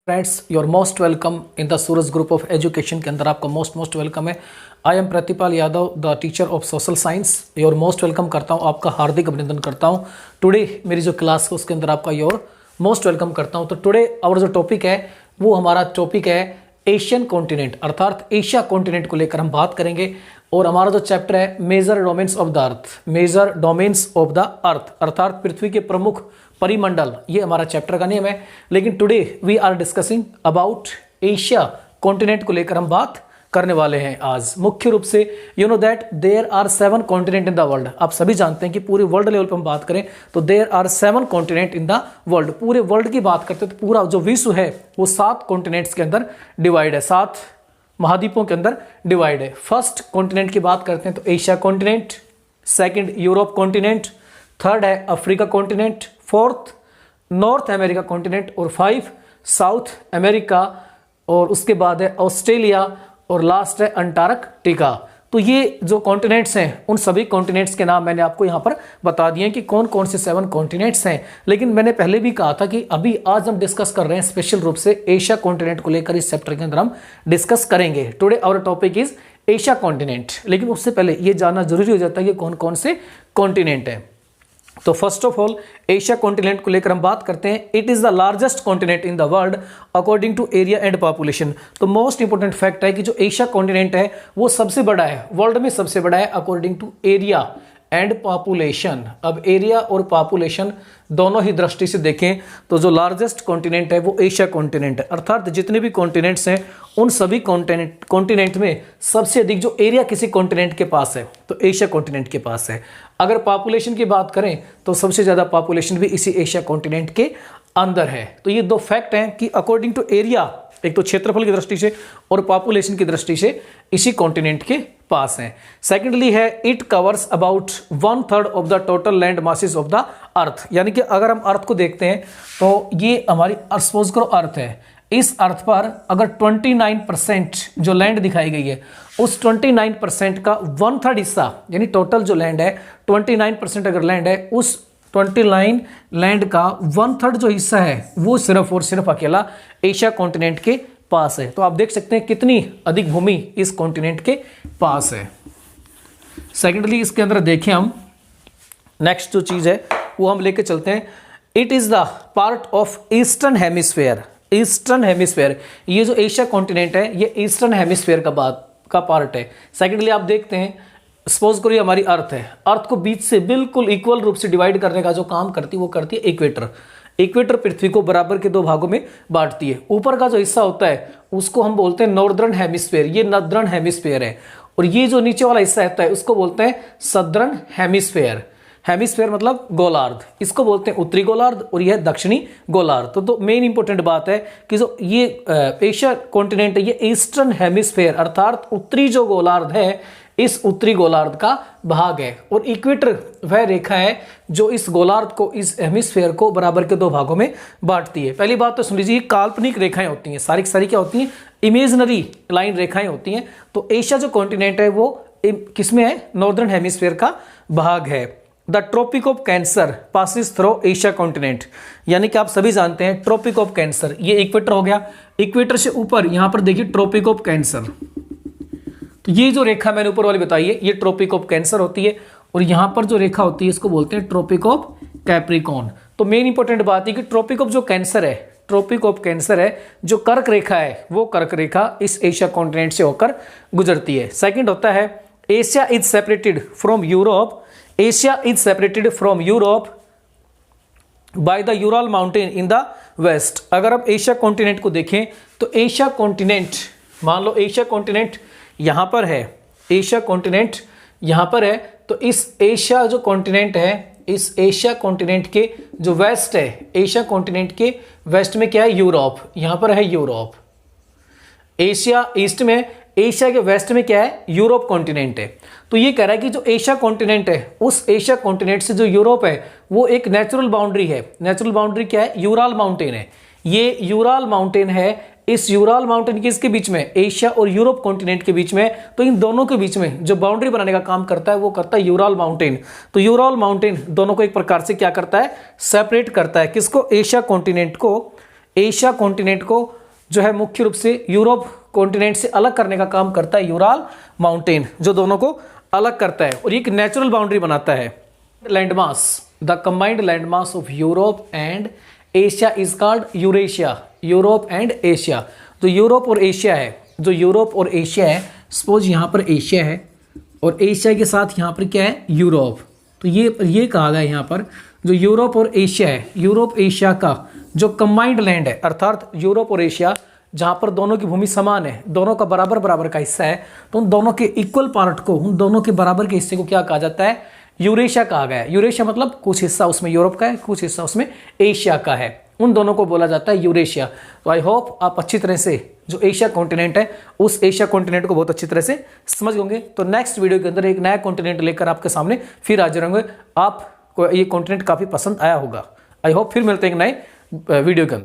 Friends your most welcome in the Suraj group of education के अंदर आपका मोस्ट वेलकम है। I am Pratipal Yadav the teacher of social science. Your most welcome करता हूँ, आपका हार्दिक अभिनंदन करता हूँ। टुडे मेरी जो क्लास है उसके अंदर आपका योर मोस्ट वेलकम करता हूँ। तो टुडे और जो टॉपिक है वो हमारा टॉपिक है एशियन कॉन्टिनेंट, अर्थात एशिया कॉन्टिनेंट को लेकर हम बात करेंगे। और हमारा जो चैप्टर है major domains of the earth, major domains of the earth अर्थात पृथ्वी के प्रमुख परिमंडल, ये हमारा चैप्टर का नेम है। लेकिन today we are discussing about Asia continent को लेकर हम बात करने वाले हैं आज। मुख्य रूप से you know that there are 7 continent in the world. आप सभी जानते हैं कि पूरे वर्ल्ड लेवल पर हम बात करें तो there are 7 continent in the world. पूरे वर्ल्ड की बात करते हैं तो पूरा जो विश्व है वो 7 कॉन्टिनेंट्स के अंदर डिवाइड है, 7 महाद्वीपों के अंदर डिवाइड है। फर्स्ट कॉन्टिनेंट की बात करते हैं तो Asia continent, second Europe continent, third है Africa continent, fourth North America continent और 5 साउथ अमेरिका, और उसके बाद है ऑस्ट्रेलिया और लास्ट है अंटार्कटिका। तो ये जो कॉन्टिनेंट्स हैं उन सभी कॉन्टिनेंट्स के नाम मैंने आपको यहाँ पर बता दिए कि कौन कौन से 7 कॉन्टिनेंट्स हैं। लेकिन मैंने पहले भी कहा था कि अभी आज हम डिस्कस कर रहे हैं स्पेशल रूप से एशिया कॉन्टिनेंट को लेकर। इस चैप्टर के अंदर हम डिस्कस करेंगे। Today our topic is Asia continent. लेकिन उससे पहले ये जानना जरूरी हो जाता है कि कौन कौन से कॉन्टिनेंट हैं। तो first of all Asia continent को लेकर हम बात करते हैं। It is the largest continent in the world according to area and population. तो मोस्ट इंपोर्टेंट फैक्ट है कि जो एशिया कॉन्टिनेंट है वो सबसे बड़ा है, वर्ल्ड में सबसे बड़ा है according to area and population. अब एरिया और पॉपुलेशन दोनों ही दृष्टि से देखें तो जो लार्जेस्ट कॉन्टिनेंट है वो एशिया कॉन्टिनेंट है। अर्थात जितने भी कॉन्टिनेंट्स हैं उन सभी कॉन्टिनेंट में सबसे अधिक जो एरिया किसी कॉन्टिनेंट के पास है तो एशिया कॉन्टिनेंट के पास है। अगर पॉपुलेशन की बात करें तो सबसे ज़्यादा पॉपुलेशन भी इसी एशिया कॉन्टिनेंट के अंदर है। तो ये दो फैक्ट हैं कि अकॉर्डिंग टू एरिया, एक तो क्षेत्रफल की दृष्टि से और पॉपुलेशन की दृष्टि से इसी कॉन्टिनेंट के पास है। सेकेंडली है it covers about 1/3 of the total land masses of the अर्थ। यानी कि अगर हम अर्थ को देखते हैं तो ये हमारी सपोज करो अर्थ है, इस अर्थ पर अगर 29% जो लैंड दिखाई गई है उस 29% का 1/3 हिस्सा, यानी टोटल जो लैंड है 29% अगर लैंड है उस 29 लैंड का 1/3 जो हिस्सा है वो सिर्फ और सिर्फ अकेला एशिया कॉन्टिनेंट के पास है। तो आप देख सकते हैं कितनी अधिक भूमि इस कॉन्टिनेंट के पास है। सेकेंडली इसके अंदर देखें हम नेक्स्ट जो चीज है वो हम लेके चलते हैं। It is the part of eastern hemisphere. Eastern hemisphere, ये जो एशिया कॉन्टिनेंट है ये ईस्टर्न हेमिस्फेयर का पार्ट है। सेकेंडली आप देखते हैं सपोज करिए हमारी अर्थ है, अर्थ को बीच से बिल्कुल इक्वल रूप से डिवाइड करने का जो काम करती है वो करती है इक्वेटर। इक्वेटर पृथ्वी को बराबर के 2 भागों में बांटती है। ऊपर का जो हिस्सा होता है उसको हम बोलते हैं नॉर्दर्न हेमिस्फेयर, ये नॉर्दर्न हेमिस्फेयर है। और ये जो नीचे वाला हिस्सा होता है उसको बोलते हैं सदर्न हेमिस्फेयर। हेमिस्फेयर मतलब गोलार्ध, इसको बोलते हैं उत्तरी गोलार्ध और यह दक्षिणी गोलार्ध। तो मेन इंपॉर्टेंट बात है कि जो ये एशिया कॉन्टिनेंट है ये ईस्टर्न हेमिस्फेयर अर्थात उत्तरी जो गोलार्ध है इस उत्तरी गोलार्ध का भाग है। और इक्वेटर वह रेखा है जो इस गोलार्ध को, इस हेमिस्फेयर को बराबर के 2 भागों में बांटती है। पहली बात तो सुन लीजिए, काल्पनिक रेखाएं होती हैं, सारी की सारी क्या होती हैं, इमेजिनरी लाइन रेखाएं होती हैं। तो एशिया जो कॉन्टिनेंट है वो किसमें है, नॉर्दर्न हेमिस्फेयर का भाग है। The tropic of cancer passes through Asia continent, यानी कि आप सभी जानते हैं ट्रॉपिक ऑफ कैंसर, ये इक्वेटर हो गया। इक्वेटर से ऊपर यहां पर देखिए ट्रॉपिक ऑफ कैंसर, तो ये जो रेखा मैंने ऊपर वाली बताई है ये ट्रॉपिक ऑफ कैंसर होती है। और यहां पर जो रेखा होती है इसको बोलते हैं ट्रॉपिक ऑफ कैप्रिकॉर्न। तो मेन इंपॉर्टेंट बात है कि ट्रॉपिक ऑफ जो कैंसर है, ट्रॉपिक ऑफ कैंसर है जो कर्क रेखा है वो कर्क रेखा इस एशिया कॉन्टिनेंट से होकर गुजरती है। सेकंड होता है Asia is separated from Europe. Asia is separated from Europe by the Ural mountain in the west. अगर आप एशिया कॉन्टिनेंट को देखें तो एशिया कॉन्टिनेंट, मान लो एशिया कॉन्टिनेंट यहां पर है, एशिया कॉन्टिनेंट यहां पर है, तो इस एशिया जो कॉन्टिनेंट है, इस एशिया कॉन्टिनेंट के जो वेस्ट है, एशिया कॉन्टिनेंट के वेस्ट में क्या है, यूरोप, यहां पर है यूरोप। एशिया ईस्ट में, एशिया के वेस्ट में क्या है, यूरोप कॉन्टिनेंट है। तो ये कह रहा है कि जो एशिया कॉन्टिनेंट है उस एशिया कॉन्टिनेंट से जो यूरोप है वो एक नेचुरल बाउंड्री है। नेचुरल बाउंड्री क्या है, यूराल माउंटेन है। ये यूराल माउंटेन है, इस यूराल माउंटेन किसके बीच में, एशिया और यूरोप कॉन्टिनेंट के बीच में। तो इन दोनों के बीच में जो बाउंड्री बनाने का काम करता है वो करता है यूराल माउंटेन। तो यूराल माउंटेन दोनों को एक प्रकार से क्या करता है, सेपरेट करता है। किसको, एशिया कॉन्टिनेंट को एशिया कॉन्टिनेंट को जो है मुख्य रूप से यूरोप कॉन्टिनेंट से अलग करने का काम करता है यूराल माउंटेन, जो दोनों को अलग करता है और ये एक नेचुरल बाउंड्री बनाता है। Landmass, the combined landmass of Europe and Asia is called Eurasia. Europe and Asia, जो यूरोप और एशिया है, जो यूरोप और एशिया है, सपोज यहाँ पर एशिया है और एशिया के साथ यहाँ पर क्या है, यूरोप, तो ये कहा गया यहाँ पर जो यूरोप और एशिया है, यूरोप एशिया का जो कंबाइंड लैंड है, अर्थात यूरोप और एशिया जहाँ पर दोनों की भूमि समान है, दोनों का बराबर बराबर का हिस्सा है, तो उन दोनों के इक्वल पार्ट को, उन दोनों के बराबर के हिस्से को क्या कहा जाता है, यूरेशिया कहा गया है। यूरेशिया मतलब कुछ हिस्सा उसमें यूरोप का है, कुछ हिस्सा उसमें एशिया का है, उन दोनों को बोला जाता है यूरेशिया। तो आई होप आप अच्छी तरह से जो एशिया कॉन्टिनेंट है उस एशिया कॉन्टिनेंट को बहुत अच्छी तरह से समझ होंगे। तो नेक्स्ट वीडियो के अंदर एक नया कॉन्टिनेंट लेकर आपके सामने फिर हाजिर होंगे। आपको ये कॉन्टिनेंट काफ़ी पसंद आया होगा। आई होप फिर मिलते हैं एक नए वीडियो के अंदर।